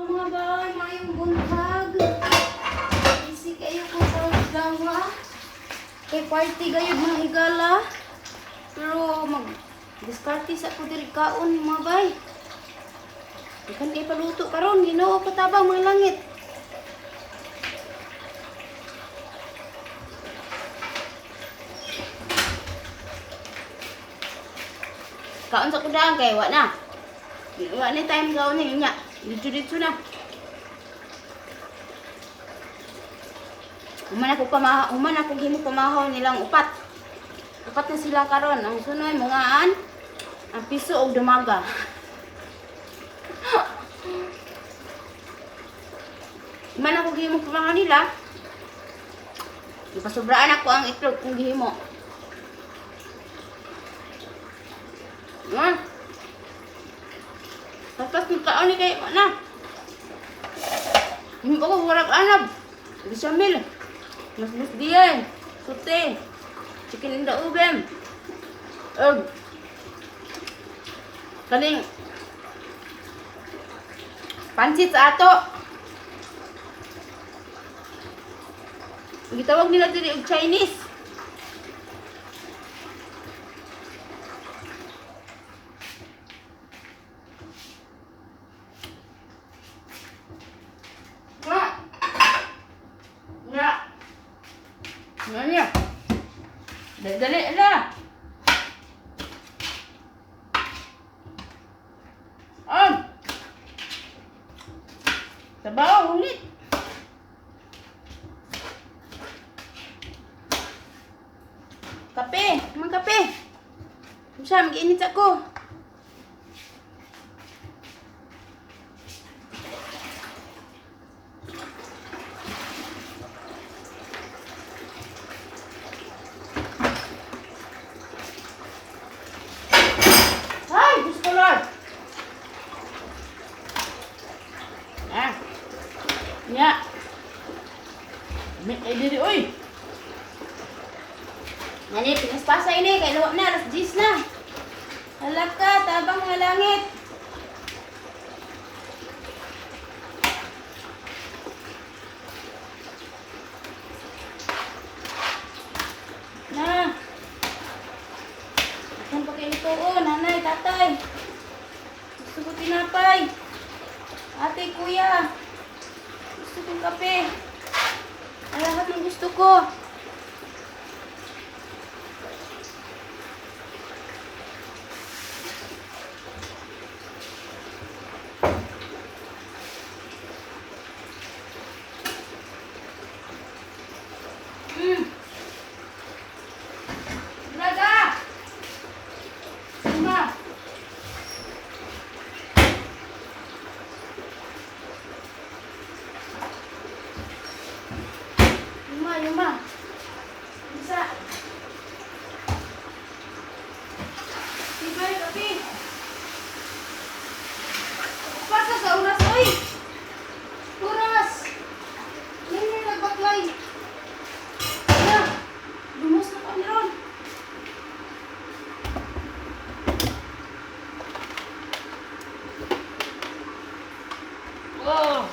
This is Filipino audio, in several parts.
Mga bay, mayong buntag. Isi kayo ko sa dawa. Kay party kayo mga higala. Pero mag-diskarte sa ko diri kaon mga bay. Ikan kay paluto karon, Ginoo patabang mga langit. Kaon sa kudaan kay wa na. Wa na time kaon ni nya. Dito na. Human ako himo pamahaw nilang upat. Upat na sila karon. Ang sunoy mga ang piso og dumaga. Human ako himo pamahaw nila. Ipasobraan ako ang itlog kung gihimo. Tapos nagkaon ni kayo na. Hindi ko warag anab. Bisamil. Mas diyan. Sute. Chicken in the oven. Kaning pansit sa ato. Gitawag nila diri og Chinese. Nanya. Dali na. Sabaw ulit. Kape, mang kape. Siya mag-init ako. Nya. Diri oy. Nani pinaspasa ini kay luwa na alas 10 na. Halak ka tabang nga langit. Na. Akan pakai ito nanay, tatay. Gusto ko tinapay. Ate, kuya. Gusto kong kape. Ay, lahat ng gusto ko. Braga! Lima! Lima. Bisa. Tibay, kapi. Pasa sa uras, oy. Uras. Ini nagbaklay. Ya. Dumus na kami ron. Oh.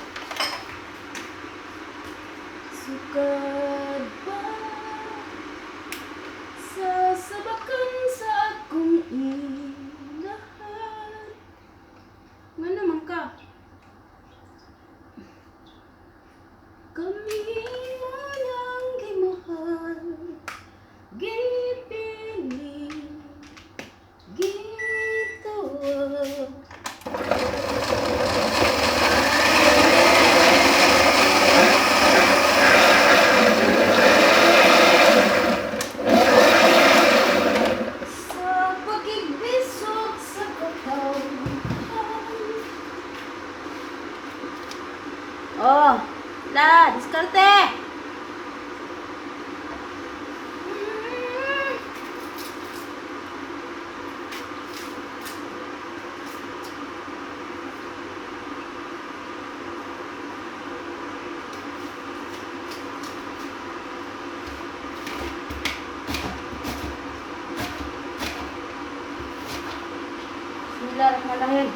Sukad ba sasabakan sa akong ilahan? Nga naman ka? Kami mo lang gimahal, gipili, gitawag. Oh, dah, diskarte. Bismillahirrahmanirrahim.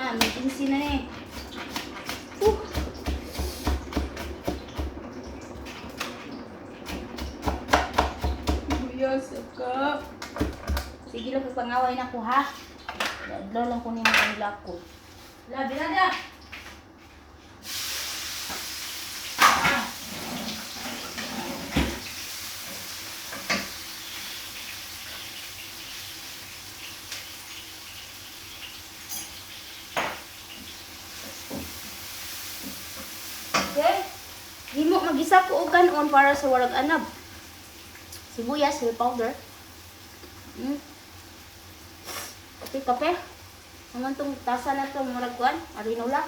na, may 15 na eh. Uh. Buyas ka. Sige lang, pagpangaway na ko ha. Dadlaw lang ko niya ang lako. Labi na da. Okay. Himo magisa ko og kanon para sa warag anab. Sibuyas, sili powder. Okay, kape. Naman tong tasa na to murag kuan, arinola.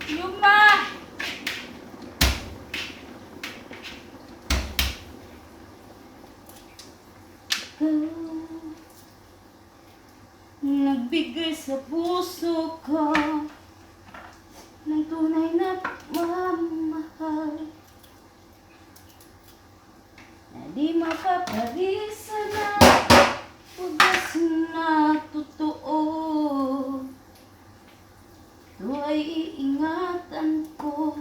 Yuma! Nagbigay sa puso ko ng tunay na pagmamahal na di mapaparisa na wagas na totoo. Ito ay iingatan ko.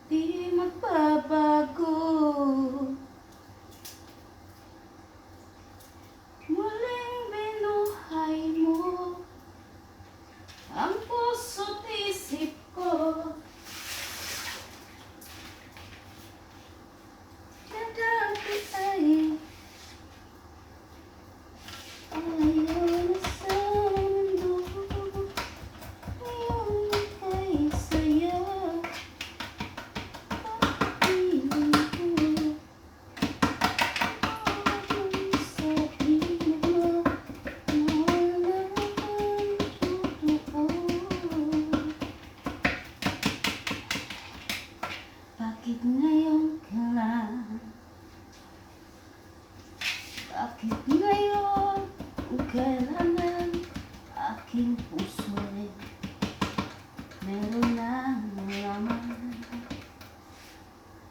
Di magbabago. Muling binuhay mo ang puso't isip ko. Na dati ay ayaw na sa mundo. Ngayon ika'y saya. Piling ko sa iyo na naman totoo. Bakit ngayon ka lang? Bakit ngayon kung kailangan aking puso'y meron na nalaman?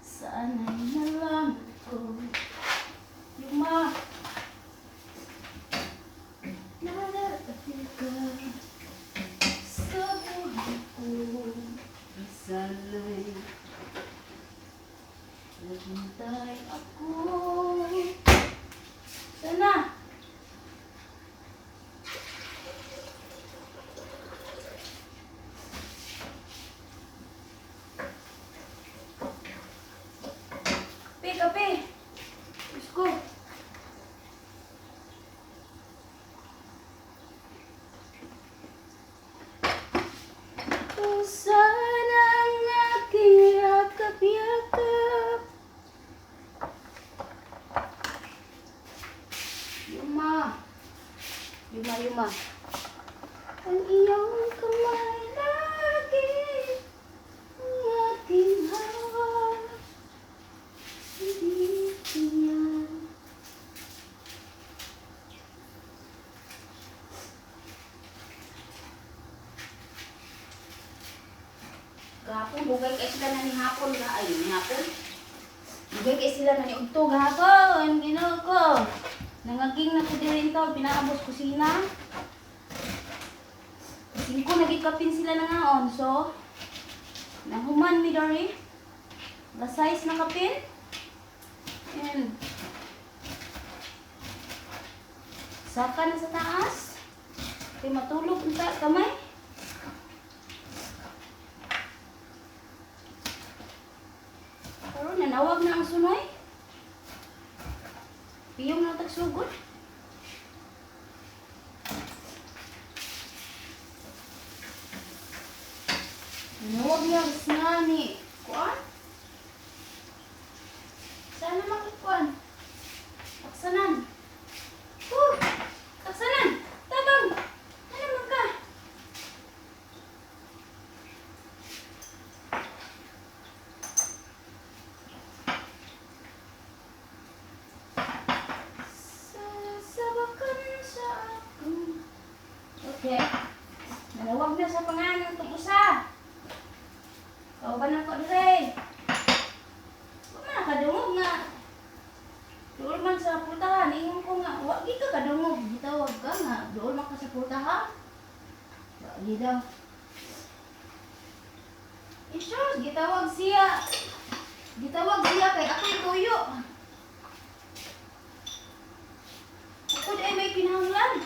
Sana'y nalaman ko. Yuma! Nalalatin ka sa buhay ko. Sana'y naghintay ako. Sana! Kape! Let's go! Kung saan ang aking yakap-yakap. Yuma! Yuma! Ang iyong kamay lagi ang aking hawak. Hindi yan. Gapon, bugay kayo sila na ni hapon na. Ay, ni hapon. Bugay kayo sila na ni Ugto. Gapon, ginawa ko. Nangaging na ko din to. Pinaabos kusina. 5 nagikapin sila na ngaon. So, nahuman mi dari. Lasais na kapin. And saka na sa taas. Kaya matulog unta kamay. sunay. Piyong na tagsugod. Huwag niya nga ni kuan. Sana makikuan. Taksanan. Taksanan. Tabang. Ano man ka? Sasabakan sa ako. Okay. Nalawag na sa pangalan itong usa. Kauban ako dire. Huwag man nakadungog nga. Doon man sa pultahan, ingon ko nga, wag ka kadungog. Gitawag ka nga, doon man ka sa pultahan. Wag daw. Isyos, gitawag siya. Gitawag siya kay ako'y tuyo. Ako ay may pinahanglan.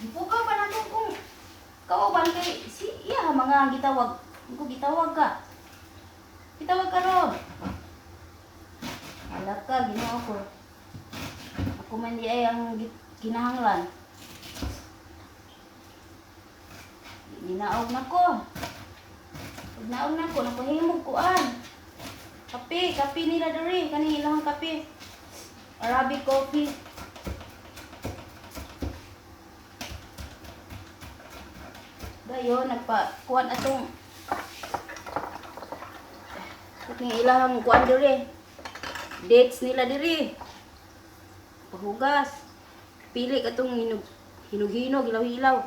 Gipukaw pa na kung kauban kay siya mga gitawag. Kung gitawag ka. Gitawag ka ron. Alat ka, ginawa ko. Ako man di ay ang kinahanglan. Ginaog na ko. Pag naog na ko, napahimog kuan. Kape nila diri. Kani ilang kape. Arabic coffee. Dayo, nagpa-kuan atong ating ilang kuan diri. Dates nila diri. Pahugas. Pili katong hinog-hinog, hilaw-hilaw.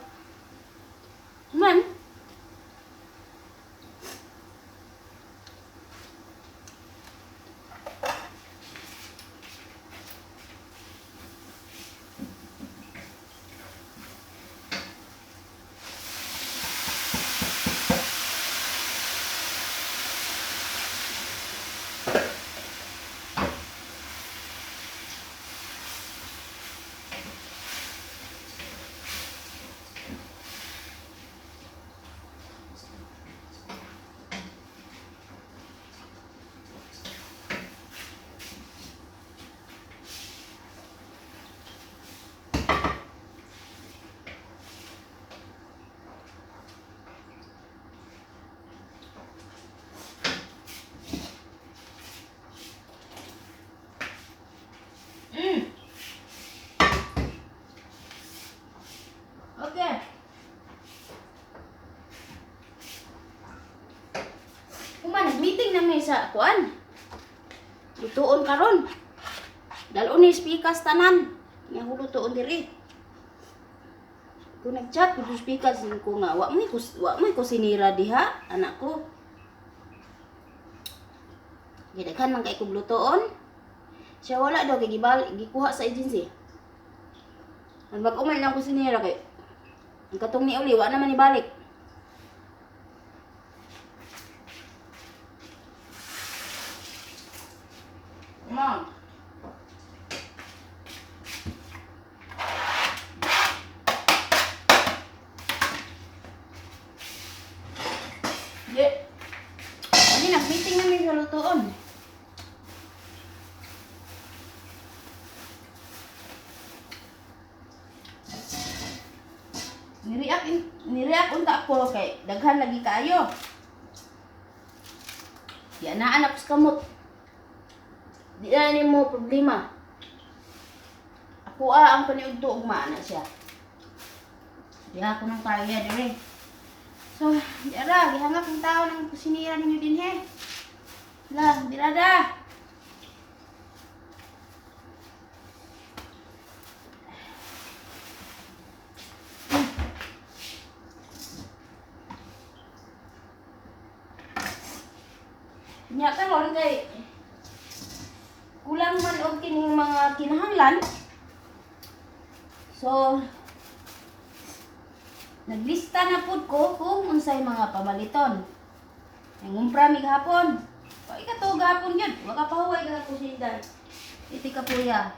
Man. Okay. Meeting na may sa kuan. Lutuon karon. Dalon ni speakers tanan. Nga hulutuon diri. Kung nag-chat ko speakers ko nga wa may ko sinira diha anak ko. Gidaghan man kay ko lutuon. Siya wala daw kay gikuha sa agency. Ang bag-umay lang ko sinira kay ang katong ni uli wa naman ibalik. Mom. Yeah. Ani nag-meeting namin sa lutuon. Nireact unta ako kay daghan lagi kaayo. Di anaan ako sa kamot. Di na mo problema. Ako ang paniudto ugma na siya. Di ako nang kaya dire. So, di ara gihangak ang tao ng kusinira ninyo din he. La, di rada. Nya karon kay kulang man og kining mga kinahanglan. So naglista na pud ko kung unsay mga pamaliton. Nangumpra mi gahapon. Wa ikato gahapon gyud, wa ka pahuway gahapon sinday. Iti ka puya.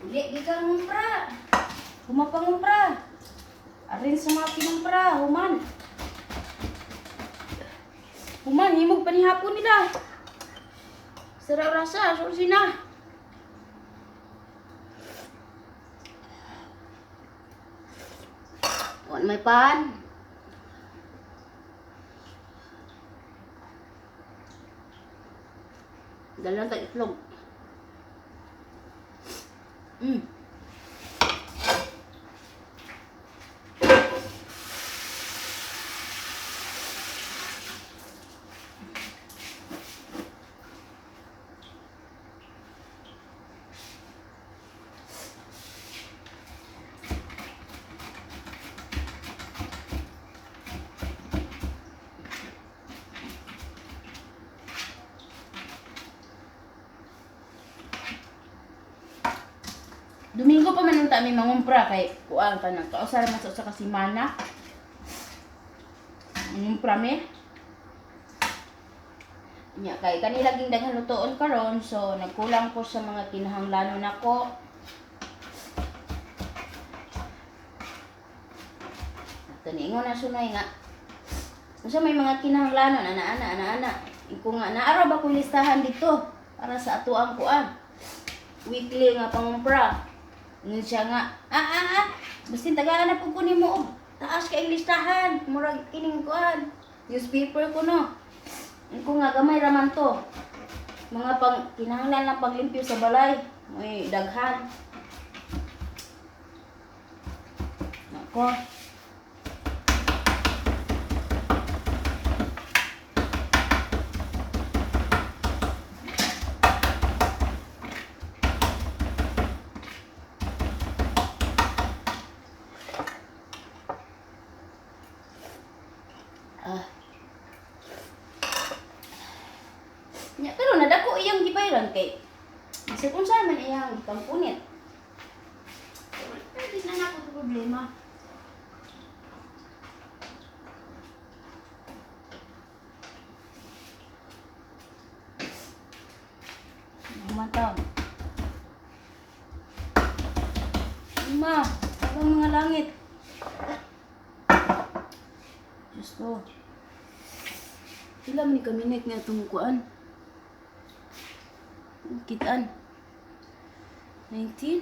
Uli, di ka ngumpra. Humapangumpra. Arin sa mga kinumpra, human. Human, himog panihapon nila. Sarap rasa, sorsi na. Wan may pan. Dalang tag itlog. Domingo pa man nung kami mangumpra kay kuan pa nang kausara man sa kasimana. Mangumpra me. Nya kay kanila ging daghan lutoon karon so nagkulang ko sa mga kinahanglanon nako. Tani na sunay nga. Unsa may mga kinahanglanon ana. Iko nga naara ba ko listahan dito para sa ato ang kuan. Weekly nga pangumpra. Ngun siya nga, Basta tagaan na po ko ni mo. Taas ka listahan. Murag kining kuan. Newspaper ko no. Ko nga gamay raman to. Mga pang kinahanglan lang paglimpyo sa balay. May daghan. Nako. Nya pero nadako iyang gibayran kay sa kung saan man iyang pampunit. Hindi na nako problema. Mataw. Ma, ang mga langit. Diyos ko. Ilang ni kaminit nga itong kuan. Kitaan. 19.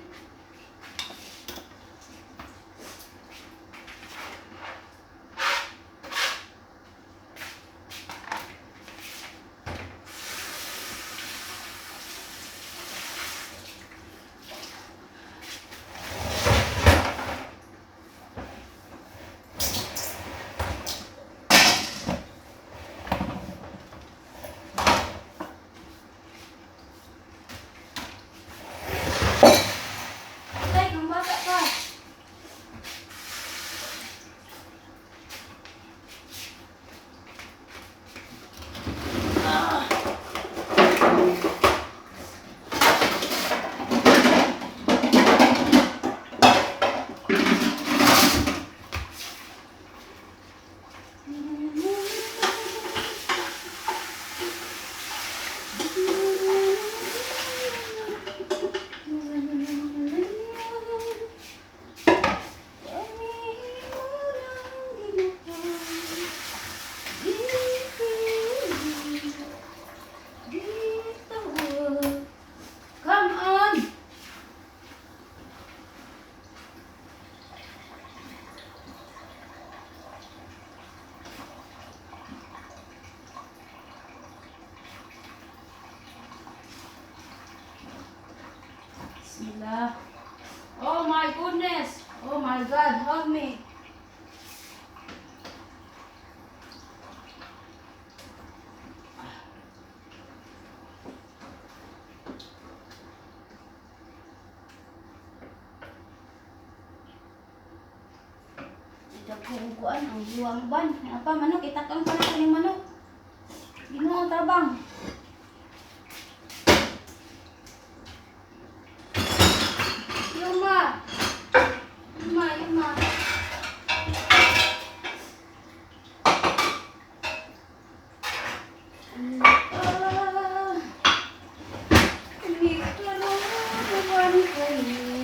Bismillah. Oh my goodness. Oh my God, help me. Ito kung kuan ang buwang ban. Apa manok itakang pa na yung manok. Ginoo tabang. Yuma. Ini kalau bukan kayu.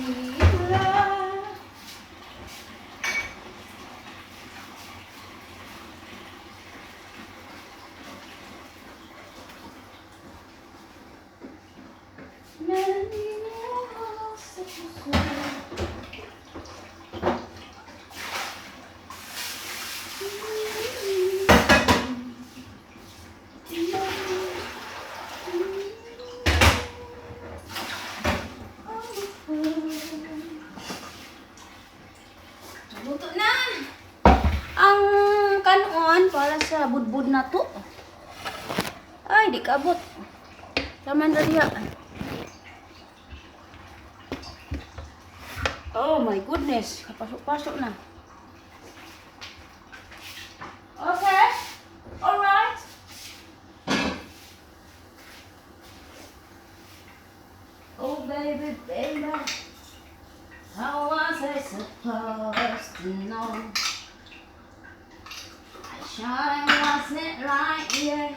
sa budbud na to. Ay, di kaabot. Taman na diha. Oh my goodness. Kapasok-pasok na. Okay. Alright. Oh baby, baby. How was I supposed to know? I sure wasn't right, yeah.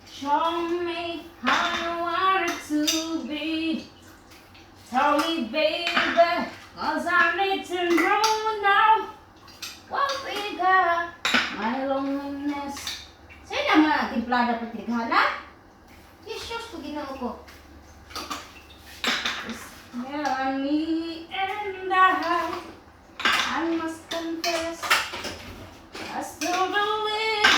Show me how you want it to be. Tell me, baby, 'cause I need to know now what we got. My loneliness. Sa'yo naman, timplada pa tighala? Jesus, pag ginoo ko. Yeah, me and I must confess, I still believe,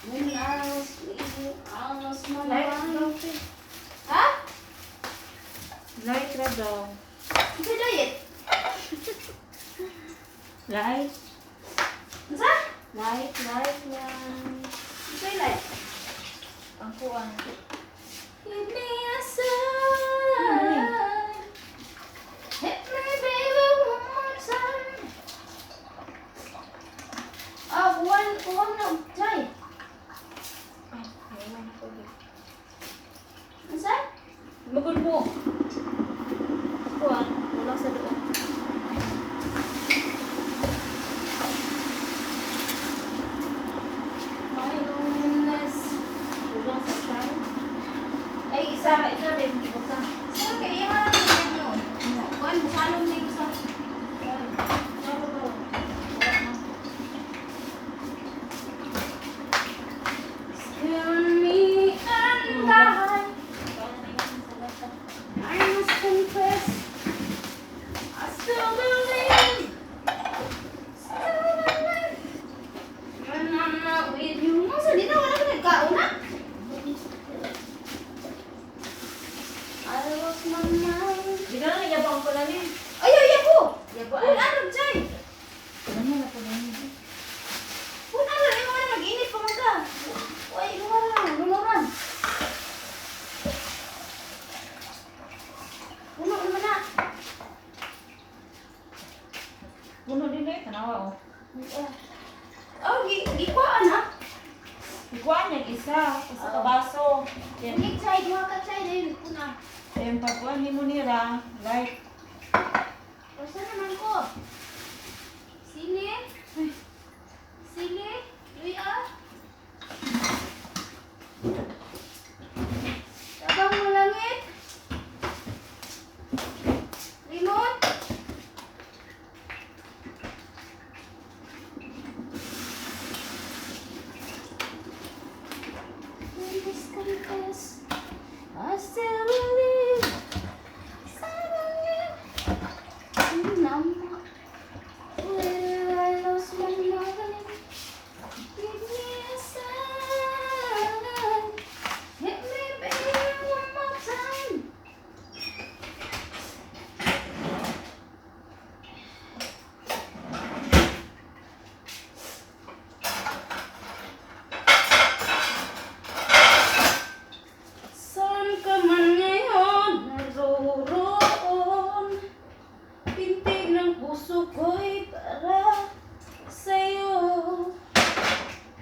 when I was with you, I lost my mind. Ha? Light ra daw. Ito diet? Light. Masa? Light lang. Ito light? Ang kuwan. Give me a sign. Hit me, baby, one more time. One na, Jai. Ay, ayaw na ko. Masa? Magod mo. Kuwan. Wala sa doon. My loneliness. Wala sa side. Ay, isa din. Isa. Saan kaya yung mga natin yun? Kuhan, busalong na yung isa. Still me and I must confess, I still believe, when I'm not with you. Masa di na wala ka nagkauna? I lost my mind. Di na lang yabang ko na rin. Ayaw, yabo! Yabo Kung ay. ano, Jay? Ano na po na rin. Kung ano, yung mga mag-init pa mga. Uy, lumuran. Puno naman na. Puno din eh. Tanawa oh. Oh, gikuhaan ha? Ikuan yung isa. Isa ka baso. Yan. Hindi, Jay, duha ka, Jay. Dahil puna. Yung pagkuhan mo nira. Light. O, saan naman ko? Sili? Sili? Luya? Tabang mo langit? Limon? Please confess, I still believe. Mama, where I lost my mind. Give me a sign. Hit me, baby, one more time. Saan ka man ngayon naroroon? Pintig ng puso ko'y para sa'yo.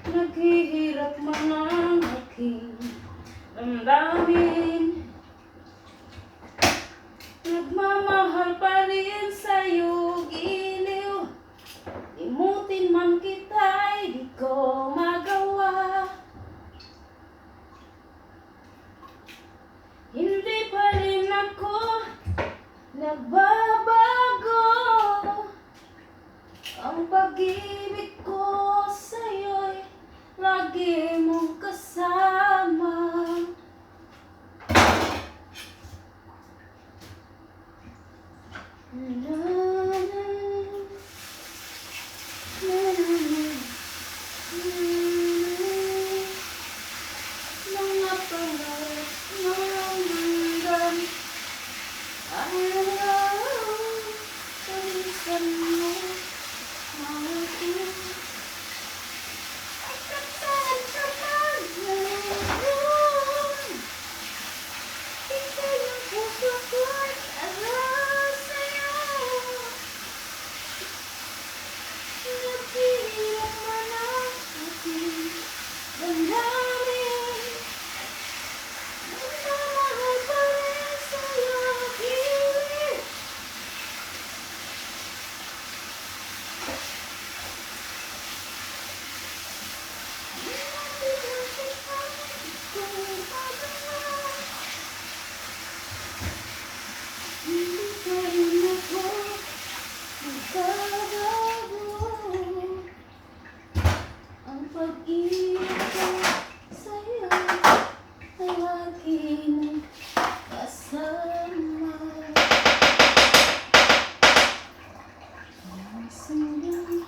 Naghihirap man ang aking damdamin. Nagmamahal pa rin sa'yo, giliw. Imutin man kita'y di ko magawa. Hindi pa rin ako nagbabago. Ang pag-ibig ko sa'yo'y lagi mong kasama. La aking kasama. Ang sundang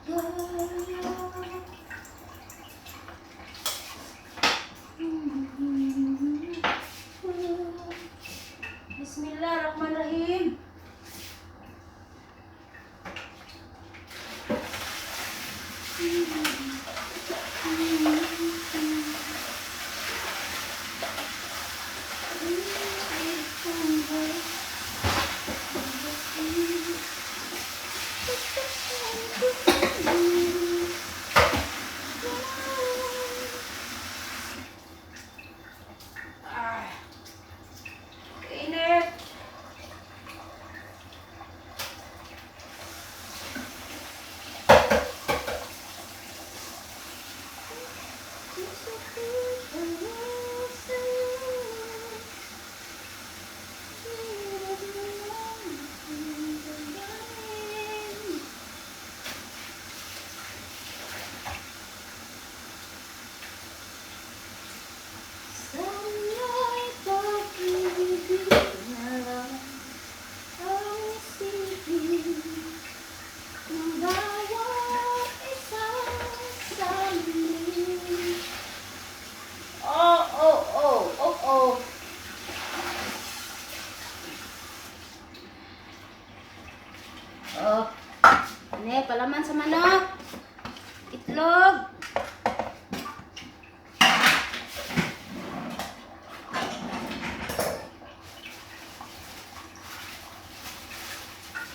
gaya. Bismillahirrahmanirrahim. Init. Sana'y pag-ibig na lang ang isipin ng bawat isa sa amin. Oh, oh, oh, oh, oh. Oh, palaman sa manok. Itlog.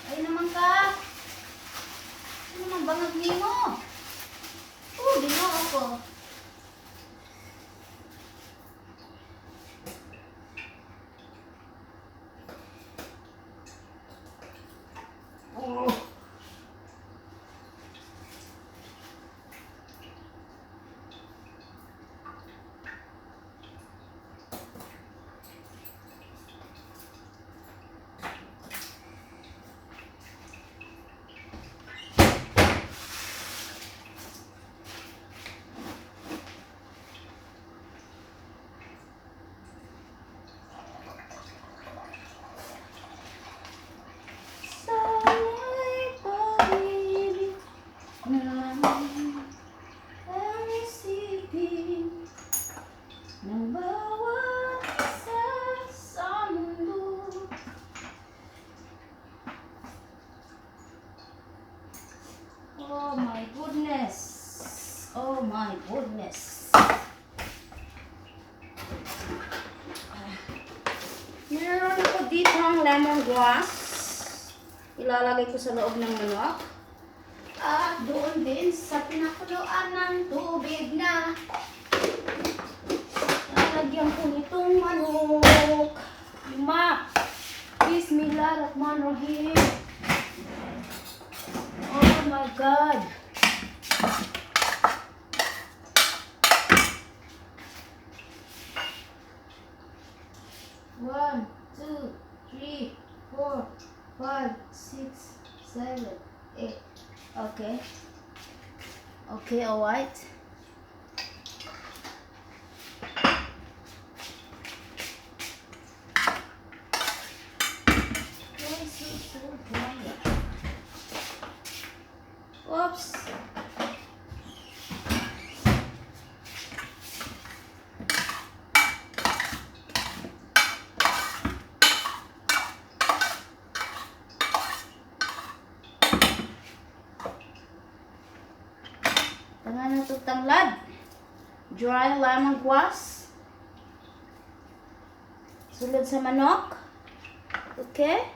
Ay naman ka. Ano naman bangag mo? Oh, ginawa ako. Oh. Sana'y pag-ibig na lang ang isipin ng bawat isa sa mundo. Oh my goodness. Oh my goodness. Meron ako dito ang lemongrass. Ilalagay ko sa loob ng manok. At doon din sa pinakuluan ng tubig na lalagyan ko nitong manok. Lima. Bismillahirrahmanirrahim. Oh my God. One, two, three, 4, 5, 6, 7, 8. Okay. Okay, alright. Oops. Tangan na ito tanglad. Dry lemongrass. Sulod sa manok. Okay.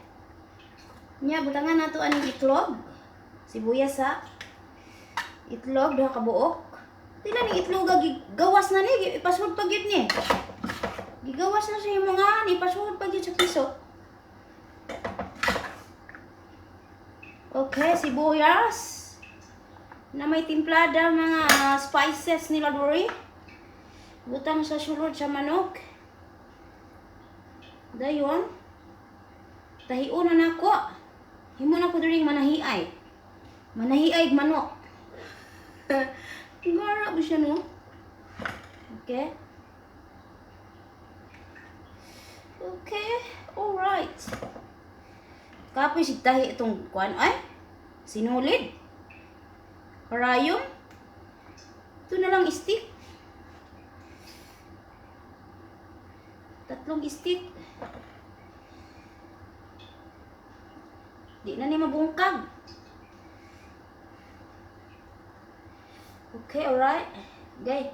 Nya, butangan na ito aning itlog. Sibuyas ha. Itlog, daha kabuok. Tila ni itlog, gawas na ni. Ipasword pag yun ni. Gigawas na siya yung mga ipasword pag yun sa piso. Okay, sibuyas. Na may timplada mga spices nila dori. Butang sa sulod sa manok. Dayon. Tahiuna na ko. Himo na ko diri manahiay. Manahiay manok. Gara ba siya no? Okay. Okay, alright. Kapoy sigtahi itong kuan ay sinulid. Karayom. Ito na lang stick. 3 stick. Di na ni mabungkag. Okay, alright. Okay.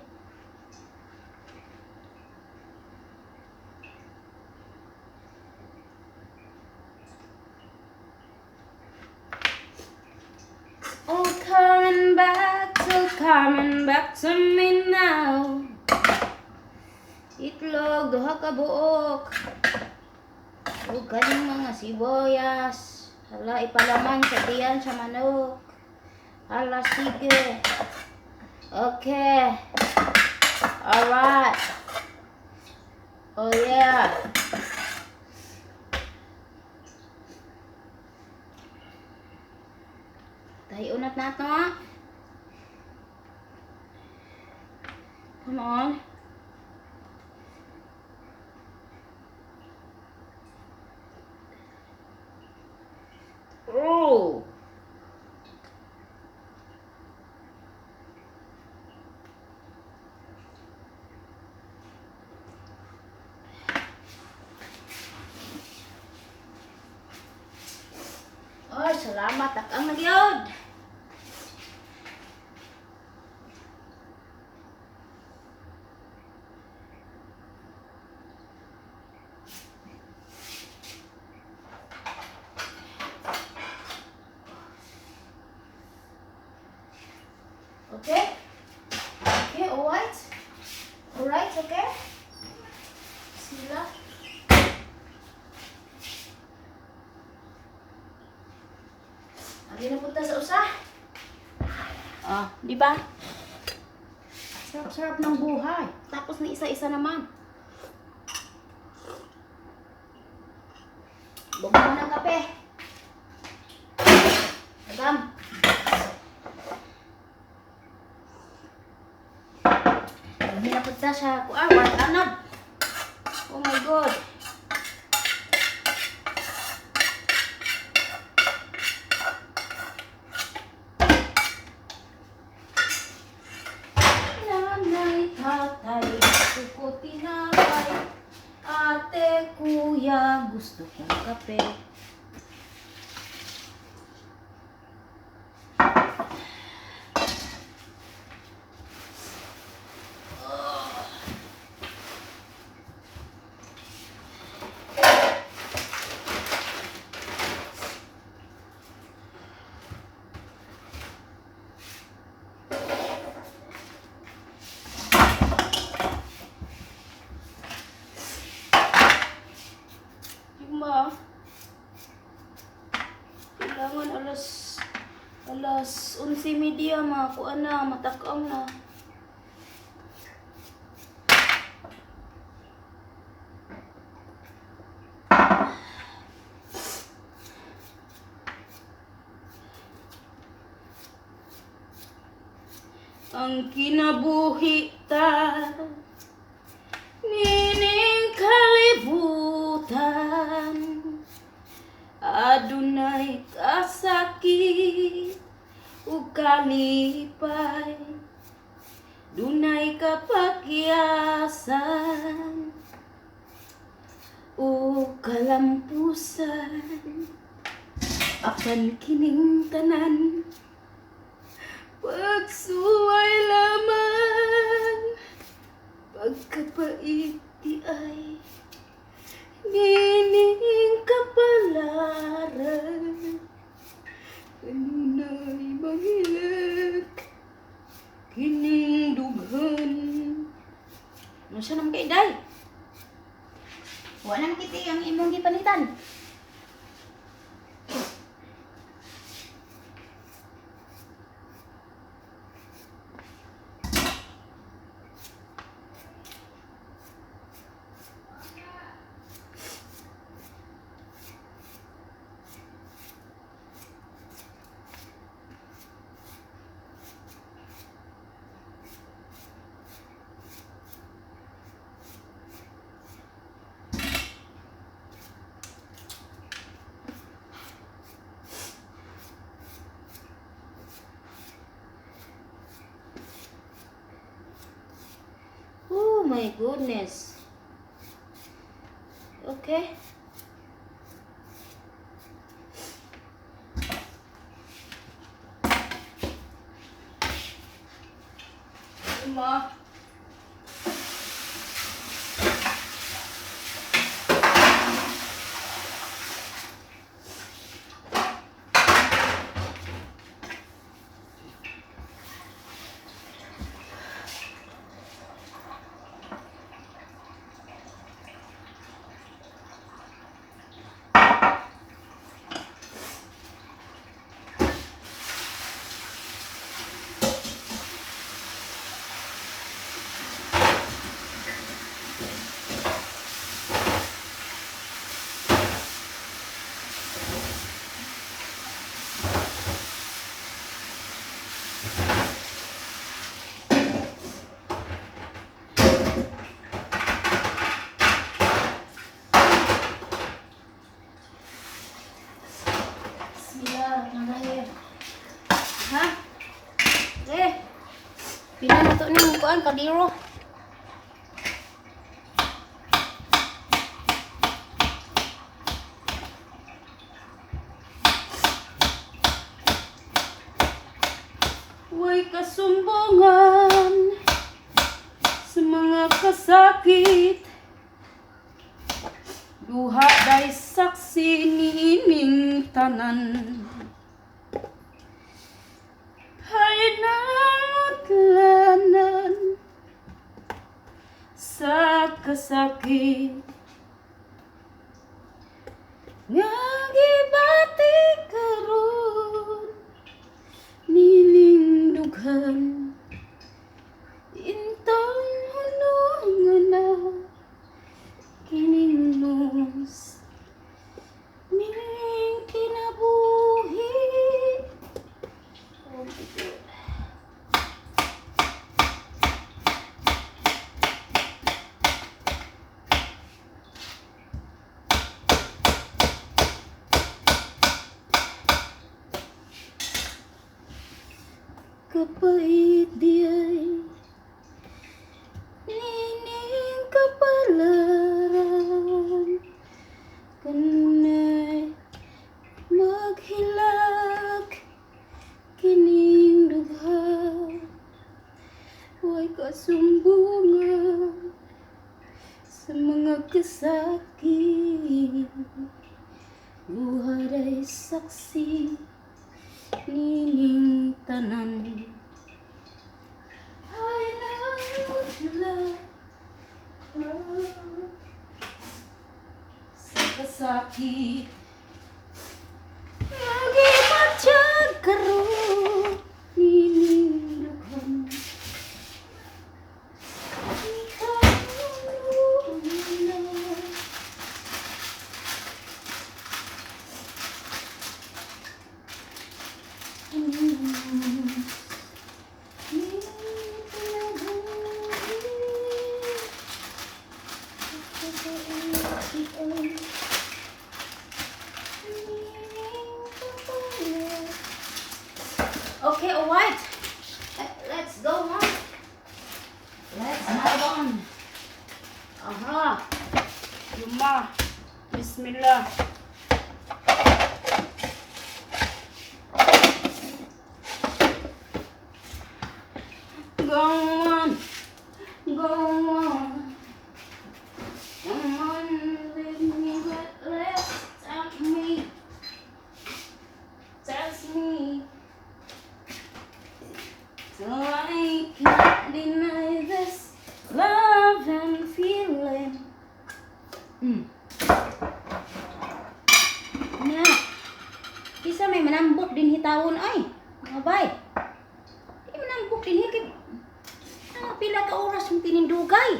Oh, coming back to me now. Itlog, duha ka buok. Ug kaning mga sibuyas. Hala, ipalaman sa tiyan sa manok. Hala, sige. Okay. Alright. Oh yeah. Tayo unat na ito. Come on. Oh. Ay, salamat. Takang nagyod. Okay? Okay, alright. Alright, okay? Sila. Lagi na punta sa usa. Ah, di ba? Sarap-sarap ng buhay. Tapos na isa-isa naman. Bugmo ng kape. Agam. Lagi na punta sa kuar, wartanab. Oh my God. Nanay, tatay, gusto ko tinapay. Ate, kuya, gusto kong kape. Ma, kailangan alas 11:30 kuan na, matakaw na. Ang kinabuhi ta nining kalibutan, adunay kasakit ug kalipay, dunay kapakyasan ug kalampusan. Apan kining tanan pagsuway lamang, pagkapait di ay nining kapalaran. Kanunay mahilak kining dughan. Ano siya naman kay Day? Wala naman kiti ang imong gipanitan. my goodness. Okay. Ma. Bismillahirrahmanirrahim. Ha? Pila na to ning kuan kadiro. Huwag kasumbungan sa mga kasakit. Duha day saksi niining tanan. Hay nangutlanan sa kasakit. Nga gibati karon nining dughan. Intong hunungan na kining nus nining kinabuhi. Oh my God. Kapait diay nining kapalaran kanay maghilak kining dugha. Huwag kasumbungan sa mga kasakit. Luharay saksi nining tanan. Ay nangutla sa kasakit. Lagi matiyag karon nining dughan. Okay, alright. Let's go on. Let's move on. Aha. Yuma. Bismillah. Go on. Go on. Come on, leave me, but let's tell me. Tell me. So I can't deny this love and feeling. Nya, kisa may manambot din hitawon ay. Mga bay. Di manambot din hikip. Pila ka oras yung tinindugay.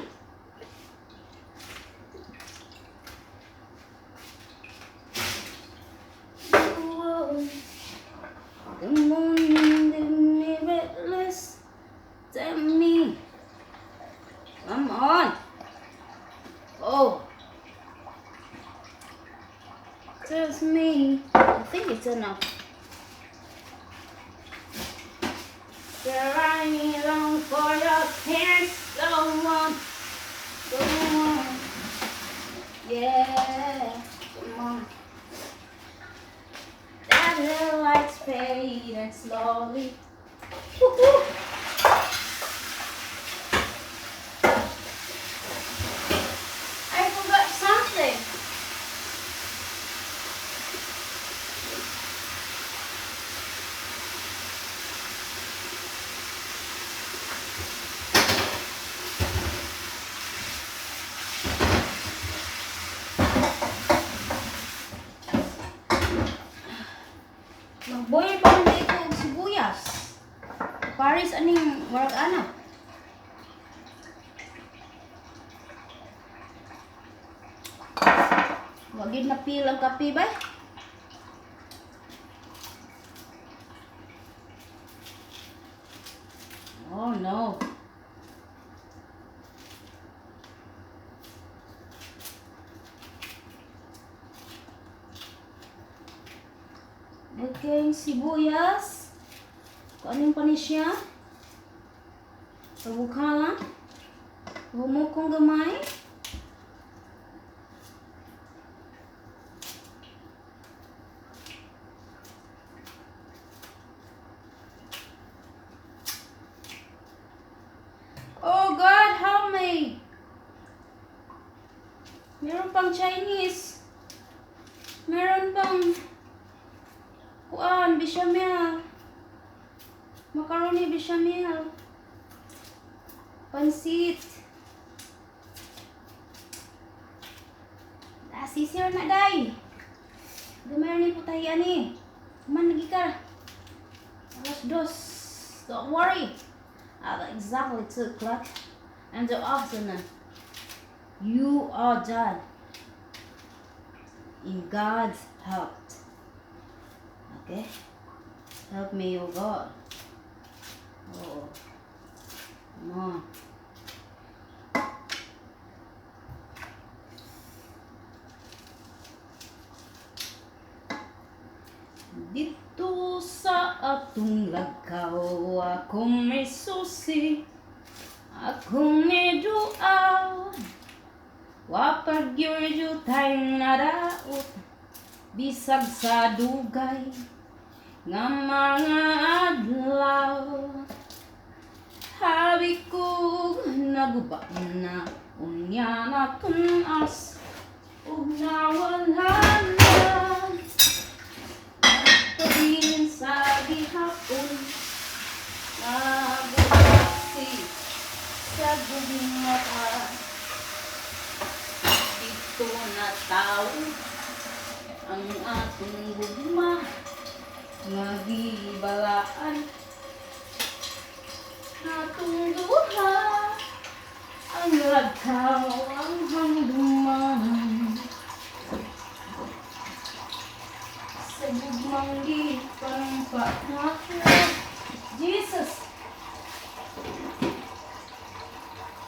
Come on, leave me breathless. Tell me. Come on. Oh. Tells me. I think it's enough. Girl, I long for your hands, someone. Yeah. Come on. As the lights fade and slowly. Woohoo! I forgot something. Mag-boil pa rin dito og sibuyas. Paris aning warag ana. Wagid na peel ang kape ba? Oh no. Okay, sibuyas. Kanin pa ni siya. Pagbuka lang. Humukong gamay. Oh God, help me! Meron pang Chinese. Meron pang kuan, bechamel. Macaroni bechamel. Pansit. Sisir na day. Gamay ni putahian ni. Kuman lagi ka. Alas dos. Don't worry. At exactly 2 o'clock in the afternoon. You are done. In God's help. Okay? Help me, oh God. Oh. Come on. Dito sa atong lagaw, akong may susi, akong may duaw. Wapag yun tayo naraot, bisag sa dugay, nga mga adlaw. Habi ko naguba na, unya na tunas, ug nawala na. Pagilin sa gihapon, nagulasi sa gugmata. Dito na tao ang atong gugma, magibalaan atong duha, ang lagkaw ang hangdong